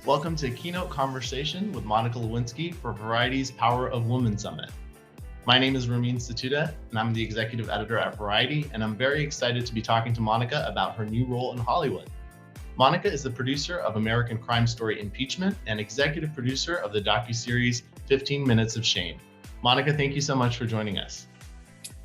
Welcome to Keynote Conversation with Monica Lewinsky for Variety's Power of Women Summit. My name is Ramin Satuda, and I'm the executive editor at Variety, and I'm very excited to be talking to Monica about her new role in Hollywood. Monica is the producer of American crime story Impeachment and executive producer of the docuseries 15 Minutes of Shame. Monica, thank you so much for joining us.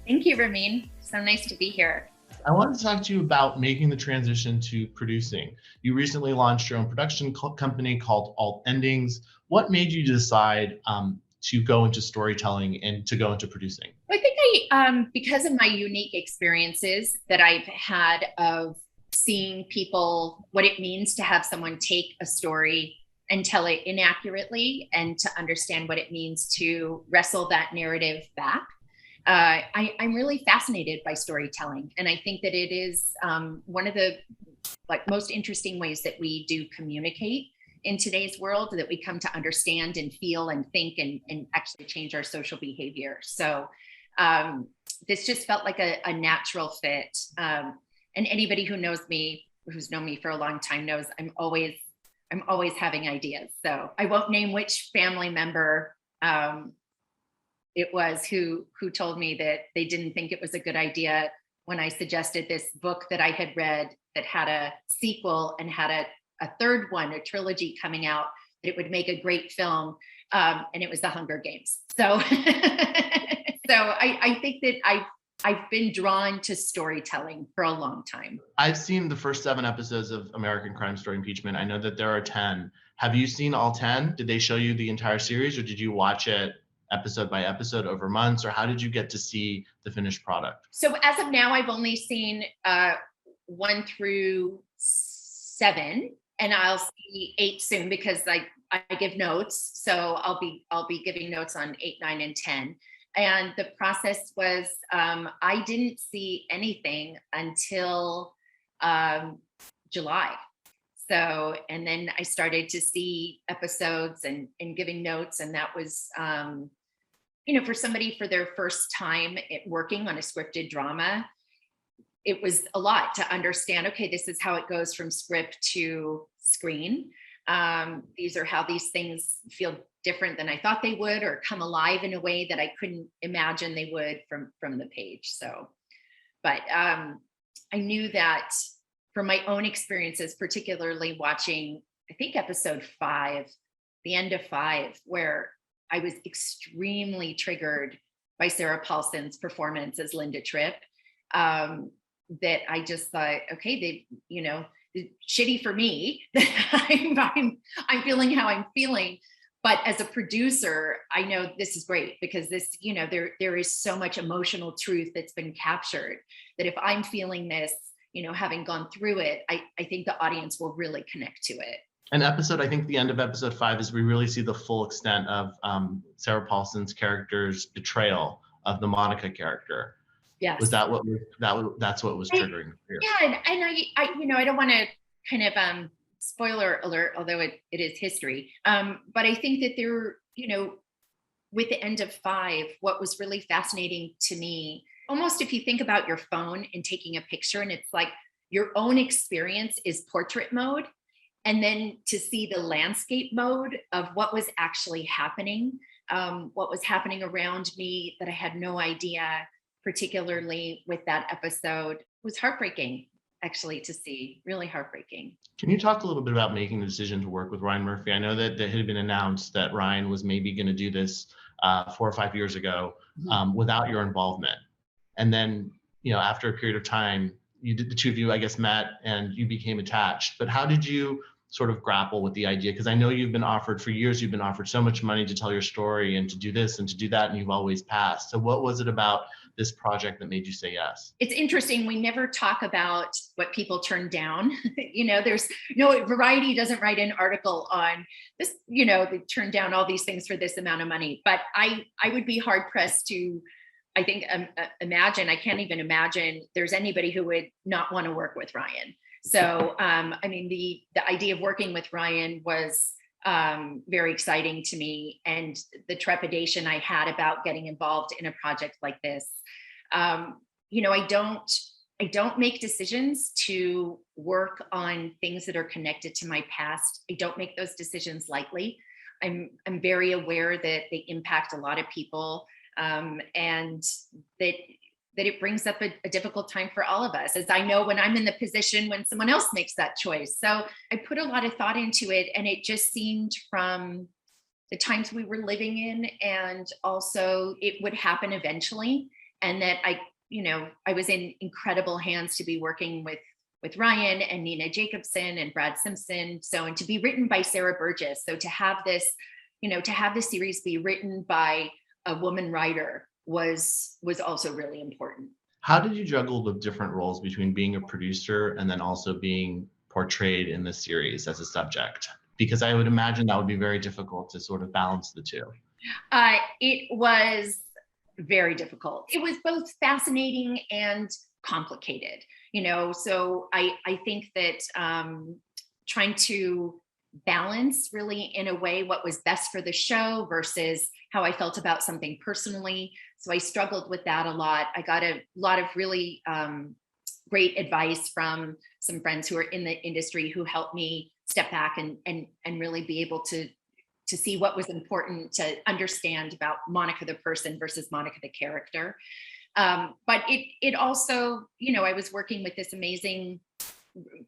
Thank you, Ramin. So nice to be here. I wanted to talk to you about making the transition to producing. You recently launched your own production company called Alt Endings. What made you decide to go into storytelling and to go into producing? I think because of my unique experiences that I've had of seeing people, what it means to have someone take a story and tell it inaccurately and to understand what it means to wrestle that narrative back. I'm really fascinated by storytelling, and I think that it is one of the most interesting ways that we do communicate in today's world, that we come to understand and feel and think and actually change our social behavior. So this just felt like a natural fit. And anybody who knows me, who's known me for a long time, knows I'm always having ideas. So I won't name which family member it was who told me that they didn't think it was a good idea when I suggested this book that I had read that had a sequel and had a third one, a trilogy coming out, that it would make a great film. And it was The Hunger Games. So, I think that I've been drawn to storytelling for a long time. I've seen the first 7 episodes of American Crime Story Impeachment. I know that there are 10. Have you seen all 10? Did they show you the entire series, or did you watch it episode by episode over months, or how did you get to see the finished product? So as of now, I've only seen 1 through 7, and I'll see 8 soon because I give notes. So I'll be giving notes on 8, 9, and 10. And the process was I didn't see anything until July. So, and then I started to see episodes and giving notes. And that was, for somebody for their first time working on a scripted drama, it was a lot to understand, okay, this is how it goes from script to screen. These are how these things feel different than I thought they would, or come alive in a way that I couldn't imagine they would from the page. So, but I knew that from my own experiences, particularly watching, I think episode 5, the end of 5, where I was extremely triggered by Sarah Paulson's performance as Linda Tripp, that I just thought, okay, shitty for me that I'm feeling how I'm feeling. But as a producer, I know this is great because this, there is so much emotional truth that's been captured that if I'm feeling this, having gone through it, I think the audience will really connect to it. I think the end of episode 5 is we really see the full extent of Sarah Paulson's character's betrayal of the Monica character. Yes. Was that that's what was triggering fear? Yeah, and I don't want to kind of spoiler alert, although it is history. But I think that there, with the end of 5, what was really fascinating to me, almost if you think about your phone and taking a picture, and it's like your own experience is portrait mode, and then to see the landscape mode of what was actually happening, what was happening around me that I had no idea, particularly with that episode, was heartbreaking, actually, to see, really heartbreaking. Can you talk a little bit about making the decision to work with Ryan Murphy? I know that it had been announced that Ryan was maybe going to do this 4 or 5 years ago without your involvement. And then, after a period of time, the two of you, I guess, met and you became attached. But how did you sort of grapple with the idea? Because I know you've been offered so much money to tell your story and to do this and to do that, and you've always passed. So what was it about this project that made you say yes? It's interesting. We never talk about what people turn down. There's Variety doesn't write an article on this, they turn down all these things for this amount of money. But I would be hard pressed to, I think, imagine, I can't even imagine there's anybody who would not want to work with Ryan. So, the idea of working with Ryan was very exciting to me, and the trepidation I had about getting involved in a project like this. I don't I don't make decisions to work on things that are connected to my past. I don't make those decisions lightly. I'm very aware that they impact a lot of people, and that it brings up a difficult time for all of us, as I know when I'm in the position when someone else makes that choice. So I put a lot of thought into it, and it just seemed from the times we were living in, and also it would happen eventually, and that I was in incredible hands to be working with Ryan and Nina Jacobson and Brad Simpson. So, and to be written by Sarah Burgess. So to have this, to have the series be written by a woman writer was also really important. How did you juggle the different roles between being a producer and then also being portrayed in the series as a subject? Because I would imagine that would be very difficult to sort of balance the two. It was very difficult. It was both fascinating and complicated, so I think that trying to balance really in a way what was best for the show versus how I felt about something personally. So I struggled with that a lot. I got a lot of really great advice from some friends who are in the industry who helped me step back and really be able to see what was important to understand about Monica the person versus Monica the character. But it also, I was working with this amazing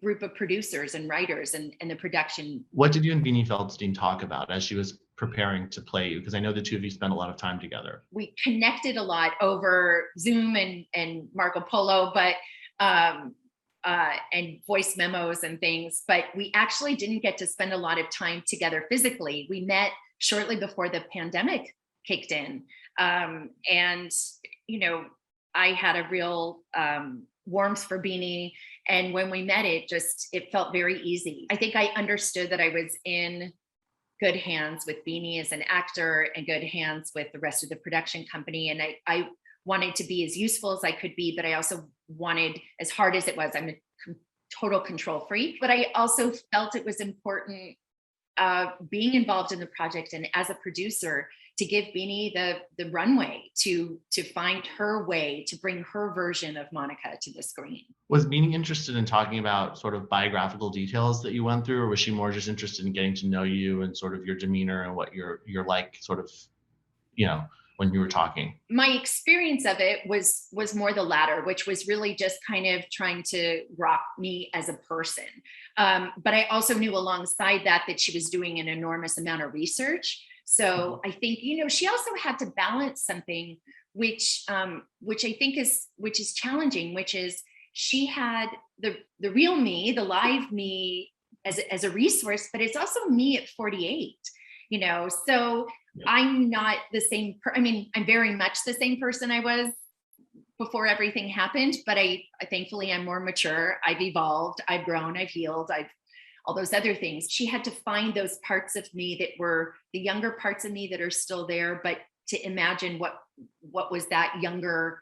group of producers and writers and the production. What did you and Beanie Feldstein talk about as she was preparing to play you? Because I know the two of you spent a lot of time together. We connected a lot over Zoom and Marco Polo, but and voice memos and things, but we actually didn't get to spend a lot of time together physically. We met shortly before the pandemic kicked in. And, I had a real warmth for Beanie. And when we met, it felt very easy. I think I understood that I was in good hands with Beanie as an actor and good hands with the rest of the production company. And I wanted to be as useful as I could be, but I also wanted, as hard as it was, I'm a total control freak, but I also felt it was important being involved in the project and as a producer to give Beanie the runway to find her way to bring her version of Monica to the screen. Was Beanie interested in talking about sort of biographical details that you went through, or was she more just interested in getting to know you and sort of your demeanor and what you're like sort of, when you were talking? My experience of it was more the latter, which was really just kind of trying to rock me as a person. But I also knew alongside that she was doing an enormous amount of research. So I think, she also had to balance something which I think is challenging, which is she had the real me, the live me as a resource, but it's also me at 48, so I'm not the same. I'm very much the same person I was before everything happened, but I thankfully I'm more mature. I've evolved, I've grown, I've healed, all those other things. She had to find those parts of me that were the younger parts of me that are still there, but to imagine what was that younger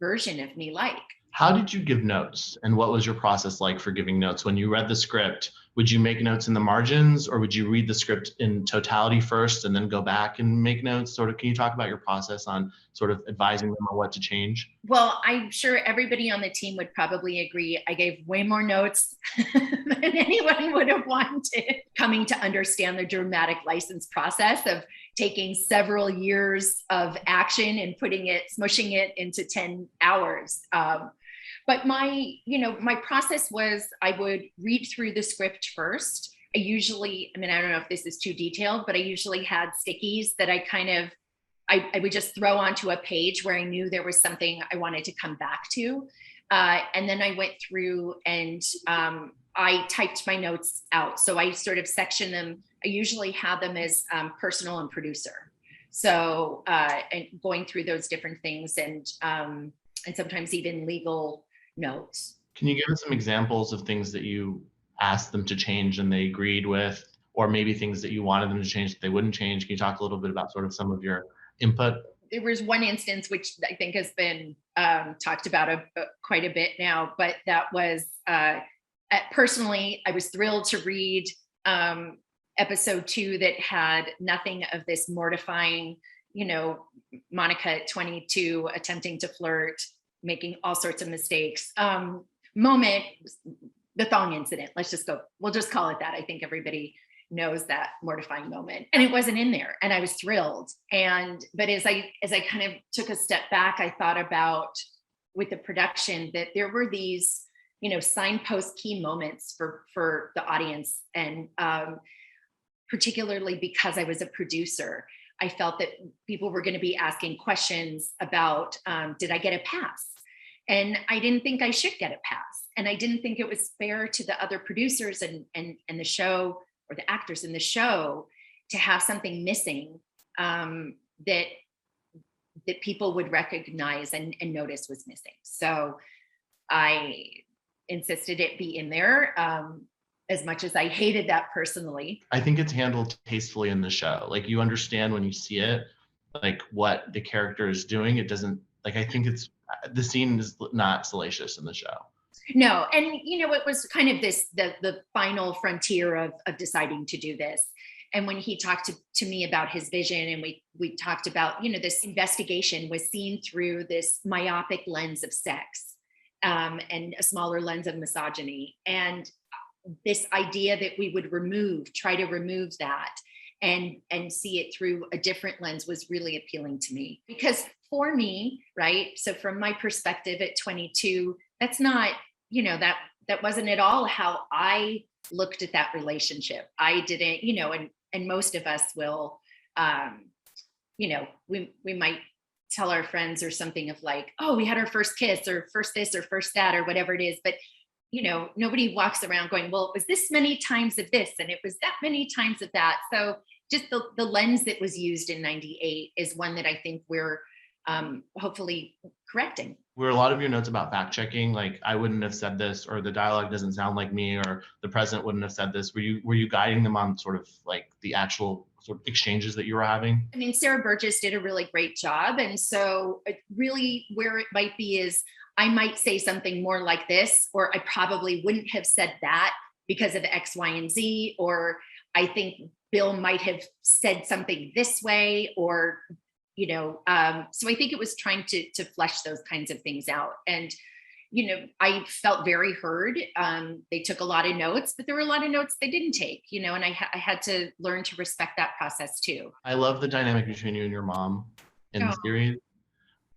version of me like. How did you give notes, and what was your process like for giving notes? When you read the script, would you make notes in the margins, or would you read the script in totality first and then go back and make notes? Sort of, can you talk about your process on sort of advising them on what to change? Well, I'm sure everybody on the team would probably agree. I gave way more notes than anyone would have wanted. Coming to understand the dramatic license process of taking several years of action and smushing it into 10 hours. But my process was I would read through the script first. I usually, I don't know if this is too detailed, but I usually had stickies that I would just throw onto a page where I knew there was something I wanted to come back to. And then I went through and I typed my notes out. So I sort of sectioned them. I usually have them as personal and producer. So and going through those different things and sometimes even legal notes. Can you give us some examples of things that you asked them to change and they agreed with, or maybe things that you wanted them to change that they wouldn't change? Can you talk a little bit about sort of some of your input? There was one instance which I think has been talked about quite a bit now, but that was personally, I was thrilled to read episode 2 that had nothing of this mortifying, Monica at 22 attempting to flirt making all sorts of mistakes. Moment, the thong incident. We'll just call it that. I think everybody knows that mortifying moment, and it wasn't in there, and I was thrilled. But as I kind of took a step back, I thought about with the production that there were these, signpost key moments for the audience, and particularly because I was a producer, I felt that people were going to be asking questions about, did I get a pass? And I didn't think I should get a pass. And I didn't think it was fair to the other producers and the show, or the actors in the show, to have something missing that people would recognize and notice was missing. So I insisted it be in there, as much as I hated that personally. I think it's handled tastefully in the show. Like, you understand when you see it, like what the character is doing. It doesn't, like, I think the scene is not salacious in the show. No, and it was kind of the final frontier of deciding to do this. And when he talked to me about his vision, and we talked about, this investigation was seen through this myopic lens of sex, and a smaller lens of misogyny. And this idea that we would try to remove that and see it through a different lens was really appealing to me. Because for me, right, so from my perspective at 22, that's not, that wasn't at all how I looked at that relationship. I didn't, and most of us will, we might tell our friends or something of like, oh, we had our first kiss, or first this, or first that, or whatever it is. But, nobody walks around going, well, it was this many times of this, and it was that many times of that. So just the lens that was used in 98 is one that I think we're hopefully correcting. Were a lot of your notes about fact checking? Like, I wouldn't have said this, or the dialogue doesn't sound like me, or the president wouldn't have said this. Were you guiding them on sort of like the actual sort of exchanges that you were having? I mean, Sarah Burgess did a really great job. And so really where it might be is I might say something more like this, or I probably wouldn't have said that because of X, Y, and Z, or I think Bill might have said something this way, or so I think it was trying to flesh those kinds of things out. And, I felt very heard. They took a lot of notes, but there were a lot of notes they didn't take, and I had to learn to respect that process too. I love the dynamic between you and your mom in the series.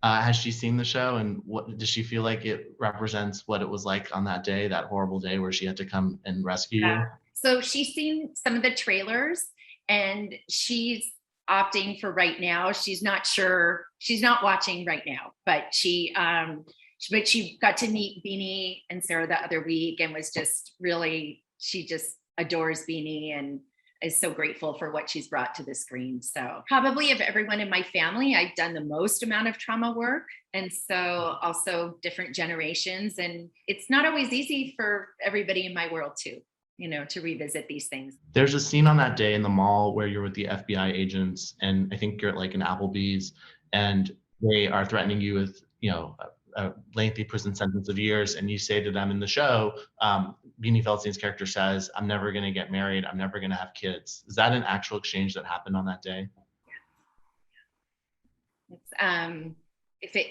Has she seen the show, and what does she feel like it represents what it was like on that day, that horrible day where she had to come and rescue you? So she's seen some of the trailers, and she's opting for right now. She's not sure. She's not watching right now, but she got to meet Beanie and Sarah the other week, and was just really, she just adores Beanie and is so grateful for what she's brought to the screen. So probably of everyone in my family, I've done the most amount of trauma work. And so also different generations. And it's not always easy for everybody in my world too, to revisit these things. There's a scene on that day in the mall where you're with the FBI agents, and I think you're at like an Applebee's, and they are threatening you with, a lengthy prison sentence of years. And you say to them in the show, Beanie Feldstein's character says, I'm never going to get married. I'm never going to have kids. Is that an actual exchange that happened on that day? It's, if it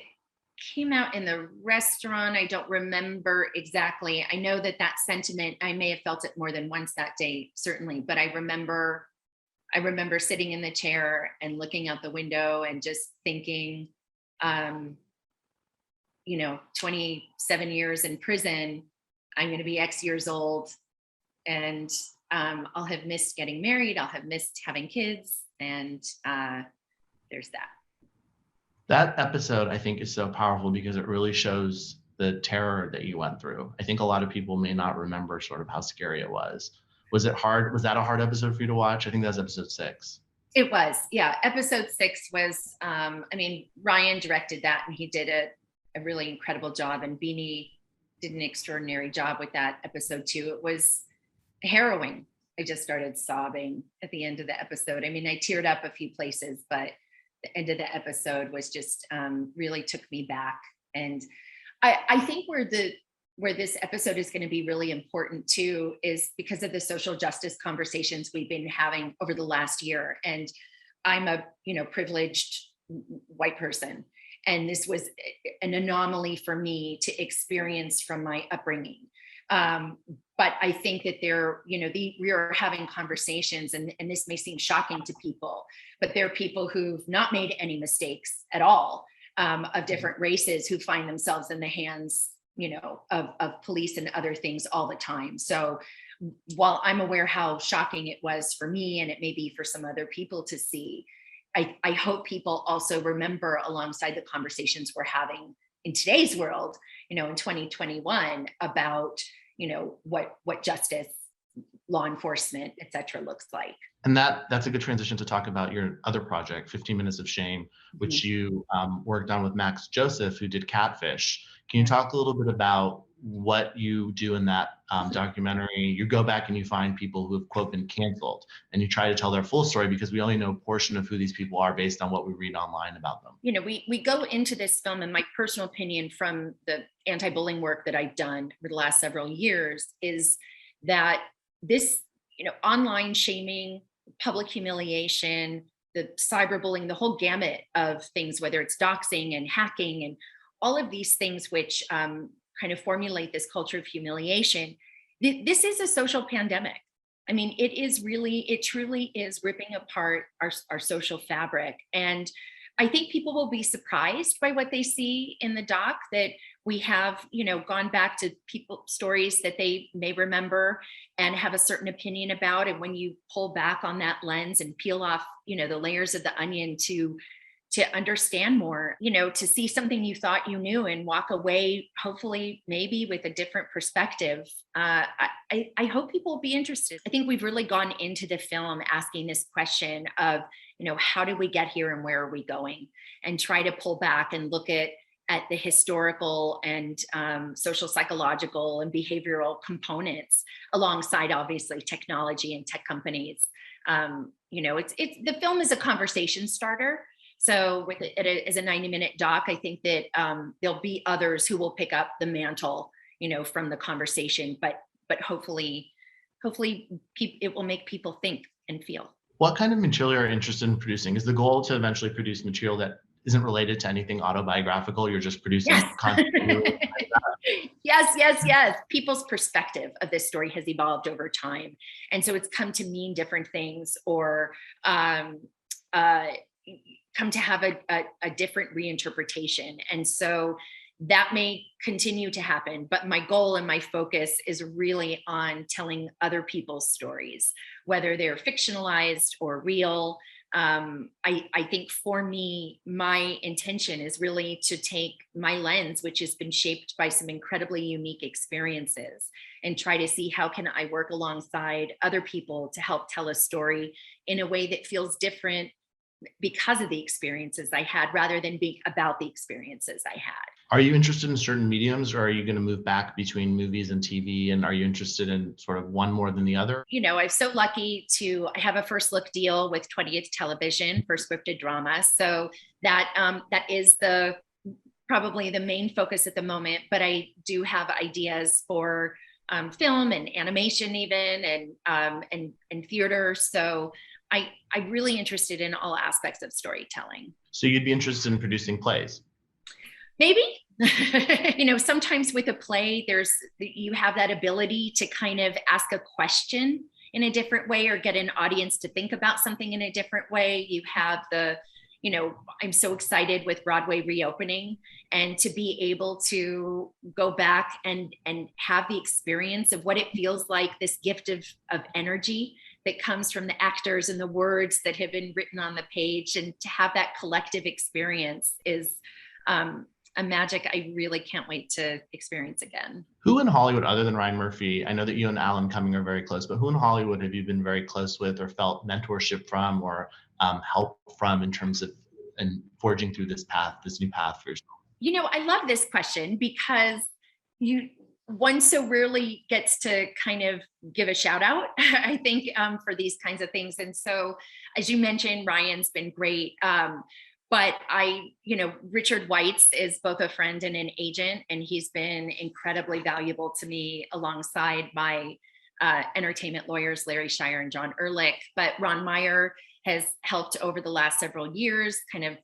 came out in the restaurant, I don't remember exactly. I know that sentiment, I may have felt it more than once that day, certainly, but I remember sitting in the chair and looking out the window and just thinking, 27 years in prison, I'm going to be X years old, and I'll have missed getting married. I'll have missed having kids. And there's that. That episode, I think, is so powerful because it really shows the terror that you went through. I think a lot of people may not remember sort of how scary it was. Was it hard? Was that a hard episode for you to watch? I think that was episode 6. It was, yeah. Episode 6 was, Ryan directed that, and he did a really incredible job. And Beanie did an extraordinary job with that episode too. It was harrowing. I just started sobbing at the end of the episode. I mean, I teared up a few places, but the end of the episode was just really took me back. And I think where this episode is going to be really important too is because of the social justice conversations we've been having over the last year. And I'm a privileged white person, And this was an anomaly for me to experience from my upbringing. But I think that we are having conversations, and this may seem shocking to people, but there are people who've not made any mistakes at all, of different races, who find themselves in the hands, of police and other things all the time. So while I'm aware how shocking it was for me, and it may be for some other people to see, I hope people also remember, alongside the conversations we're having in today's world, in 2021, about, what justice, law enforcement, et cetera, looks like. And that's a good transition to talk about your other project, 15 Minutes of Shame, which you worked on with Max Joseph, who did Catfish. Can you talk a little bit about what you do in that documentary? You go back and you find people who have, quote, been canceled, and you try to tell their full story, because we only know a portion of who these people are based on what we read online about them. We go into this film, and my personal opinion from the anti-bullying work that I've done over the last several years is that this, online shaming, public humiliation, the cyberbullying, the whole gamut of things, whether it's doxing and hacking and all of these things, which kind of formulate this culture of humiliation. This is a social pandemic. I mean, it truly is ripping apart our social fabric. And I think people will be surprised by what they see in the doc, that we have, gone back to people stories that they may remember and have a certain opinion about. And when you pull back on that lens and peel off, the layers of the onion to understand more, to see something you thought you knew and walk away, hopefully, maybe with a different perspective. I hope people will be interested. I think we've really gone into the film asking this question of, how did we get here and where are we going? And try to pull back and look at the historical and social, psychological, and behavioral components, alongside, obviously, technology and tech companies. The film is a conversation starter. So with it as a 90-minute doc, I think that there'll be others who will pick up the mantle, from the conversation. But hopefully, it will make people think and feel. What kind of material are you interested in producing? Is the goal to eventually produce material that isn't related to anything autobiographical? You're just producing content. Yes. People's perspective of this story has evolved over time. And so it's come to mean different things, or come to have a different reinterpretation. And so that may continue to happen, but my goal and my focus is really on telling other people's stories, whether they're fictionalized or real. I think for me, my intention is really to take my lens, which has been shaped by some incredibly unique experiences, and try to see how can I work alongside other people to help tell a story in a way that feels different because of the experiences I had, rather than being about the experiences I had. Are you interested in certain mediums, or are you going to move back between movies and TV? And are you interested in sort of one more than the other? I'm so lucky to have a first look deal with 20th Television for scripted drama. So that is probably the main focus at the moment. But I do have ideas for film and animation, even, and theater. So I'm really interested in all aspects of storytelling. So you'd be interested in producing plays? Maybe. Sometimes with a play, you have that ability to kind of ask a question in a different way, or get an audience to think about something in a different way. You have I'm so excited with Broadway reopening, and to be able to go back and have the experience of what it feels like, this gift of energy that comes from the actors and the words that have been written on the page, and to have that collective experience is a magic I really can't wait to experience again. Who in Hollywood, other than Ryan Murphy, I know that you and Alan Cumming are very close, but who in Hollywood have you been very close with, or felt mentorship from, or help from, in terms of and forging through this new path for yourself? I love this question, because one so rarely gets to kind of give a shout out, I think, for these kinds of things. And so, as you mentioned, Ryan's been great. But Richard Weitz is both a friend and an agent, and he's been incredibly valuable to me, alongside my entertainment lawyers, Larry Shire and John Ehrlich. But Ron Meyer has helped over the last several years, kind of,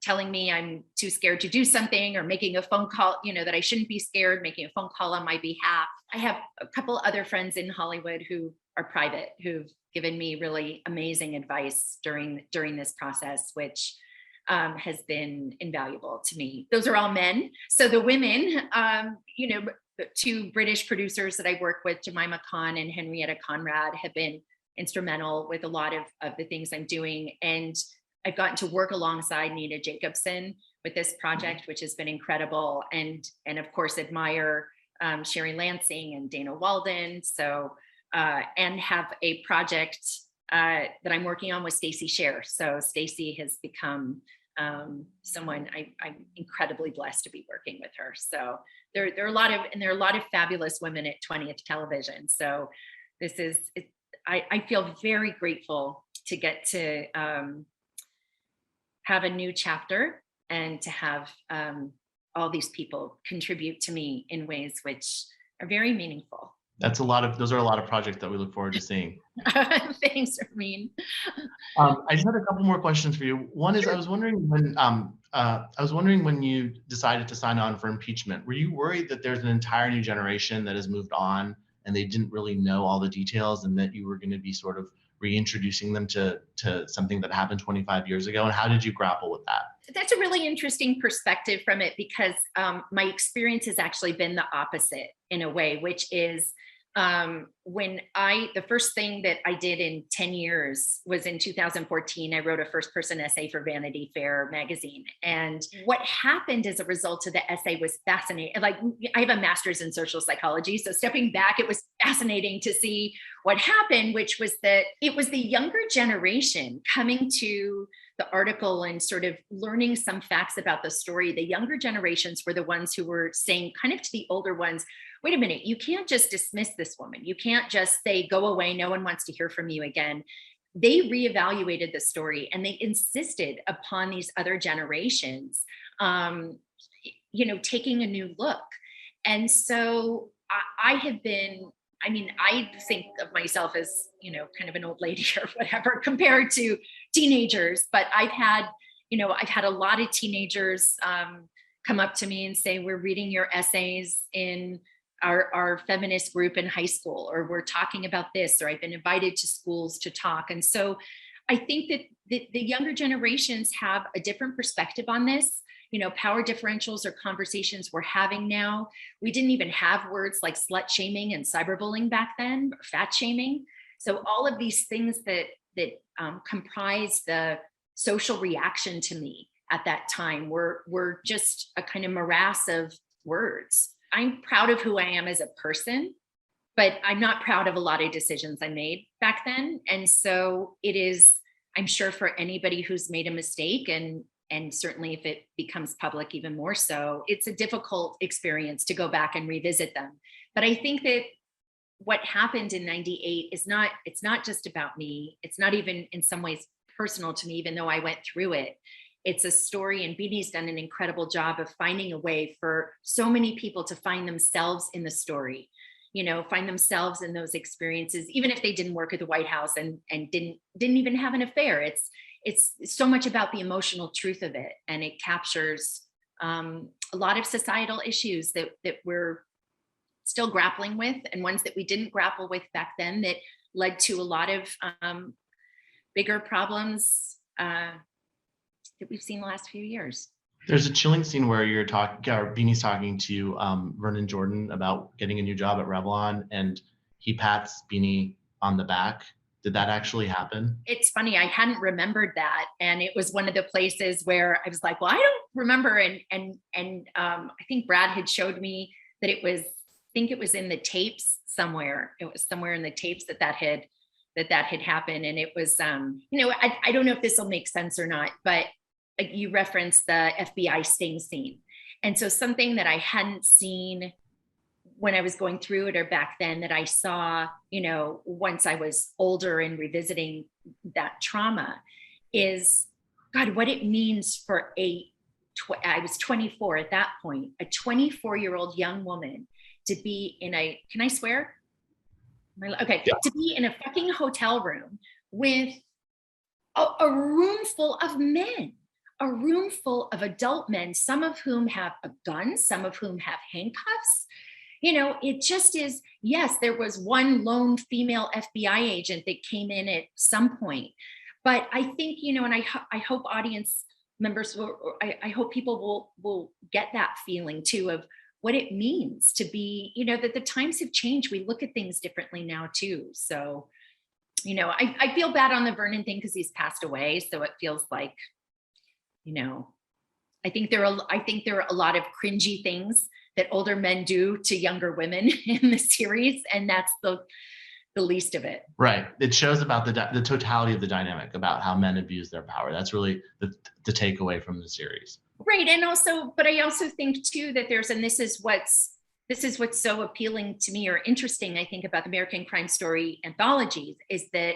telling me I'm too scared to do something, or making a phone call, that I shouldn't be scared, making a phone call on my behalf. I have a couple other friends in Hollywood who are private, who've given me really amazing advice during this process, which has been invaluable to me. Those are all men. So the women, the two British producers that I work with, Jemima Khan and Henrietta Conrad, have been instrumental with a lot of the things I'm doing. And I've gotten to work alongside Nina Jacobson with this project, which has been incredible. And of course, admire Sherry Lansing and Dana Walden. So, and have a project that I'm working on with Stacey Scher. So Stacey has become someone I'm incredibly blessed to be working with her. So there are a lot of fabulous women at 20th Television. So this is, I feel very grateful to get to have a new chapter and to have all these people contribute to me in ways which are very meaningful. Those are a lot of projects that we look forward to seeing. Thanks, Ramin. I just had a couple more questions for you. One is, Sure. I was wondering when you decided to sign on for impeachment, were you worried that there's an entire new generation that has moved on and they didn't really know all the details, and that you were going to be sort of reintroducing them to something that happened 25 years ago? And how did you grapple with that? That's a really interesting perspective from it, because my experience has actually been the opposite in a way, which is the first thing that I did in 10 years was in 2014, I wrote a first person essay for Vanity Fair magazine. And what happened as a result of the essay was fascinating. Like, I have a master's in social psychology. So stepping back, it was fascinating to see what happened, which was that it was the younger generation coming to the article and sort of learning some facts about the story. The younger generations were the ones who were saying kind of to the older ones, wait a minute, you can't just dismiss this woman. You can't just say, go away, no one wants to hear from you again. They reevaluated the story and they insisted upon these other generations, taking a new look. And so I think of myself as, kind of an old lady or whatever compared to teenagers, but I've had a lot of teenagers come up to me and say, we're reading your essays in our feminist group in high school, or we're talking about this, or I've been invited to schools to talk. And so I think that the younger generations have a different perspective on this. Power differentials are conversations we're having now. We didn't even have words like slut shaming and cyberbullying back then, or fat shaming. So all of these things that comprise the social reaction to me at that time were just a kind of morass of words. I'm proud of who I am as a person, but I'm not proud of a lot of decisions I made back then. And so it is, I'm sure, for anybody who's made a mistake, and certainly if it becomes public even more so, it's a difficult experience to go back and revisit them. But I think that what happened in 98 it's not just about me. It's not even in some ways personal to me, even though I went through it. It's a story, and Beanie's done an incredible job of finding a way for so many people to find themselves in the story, find themselves in those experiences, even if they didn't work at the White House and didn't even have an affair. It's so much about the emotional truth of it, and it captures a lot of societal issues that we're still grappling with, and ones that we didn't grapple with back then that led to a lot of bigger problems that we've seen the last few years. There's a chilling scene where Beanie's talking to Vernon Jordan about getting a new job at Revlon, and he pats Beanie on the back. Did that actually happen? It's funny, I hadn't remembered that, and it was one of the places where I was like, well, I don't remember, and I think Brad had showed me that it was in the tapes somewhere. It was somewhere in the tapes that had happened, and it was I don't know if this will make sense or not, but you referenced the FBI sting scene, and so something that I hadn't seen when I was going through it or back then, that I saw, once I was older and revisiting that trauma, is, God, what it means for I was 24 at that point, a 24-year-old young woman to be in can I swear? Okay, yeah. To be in a fucking hotel room with a room full of men. a room full of adult men, some of whom have a gun, some of whom have handcuffs. It just is, yes, there was one lone female FBI agent that came in at some point. But I think, and I hope audience members I hope people will get that feeling too of what it means to be, that the times have changed. We look at things differently now too. So, I feel bad on the Vernon thing because he's passed away. So it feels like, I think there are a lot of cringy things that older men do to younger women in the series, and that's the least of it. Right. It shows about the totality of the dynamic, about how men abuse their power. That's really the takeaway from the series. Right. And also, but I also think too that this is what's so appealing to me or interesting, I think, about the American Crime Story anthologies is that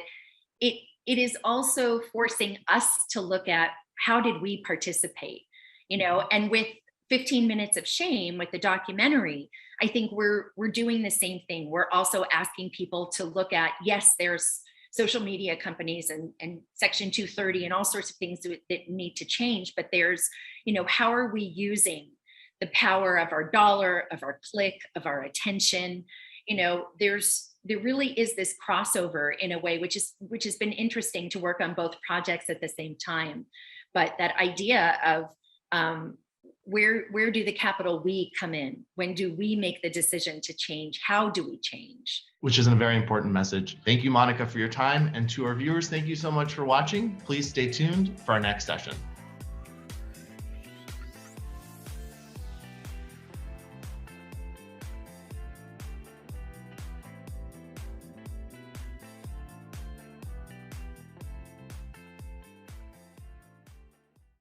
it is also forcing us to look at how did we participate, and with 15 Minutes of Shame, with the documentary, I think we're doing the same thing. We're also asking people to look at, yes, there's social media companies and Section 230 and all sorts of things that need to change, but there's, how are we using the power of our dollar, of our click, of our attention? There really is this crossover in a way, which has been interesting to work on both projects at the same time. But that idea of where do the capital we come in? When do we make the decision to change? How do we change? Which is a very important message. Thank you, Monica, for your time. And to our viewers, thank you so much for watching. Please stay tuned for our next session.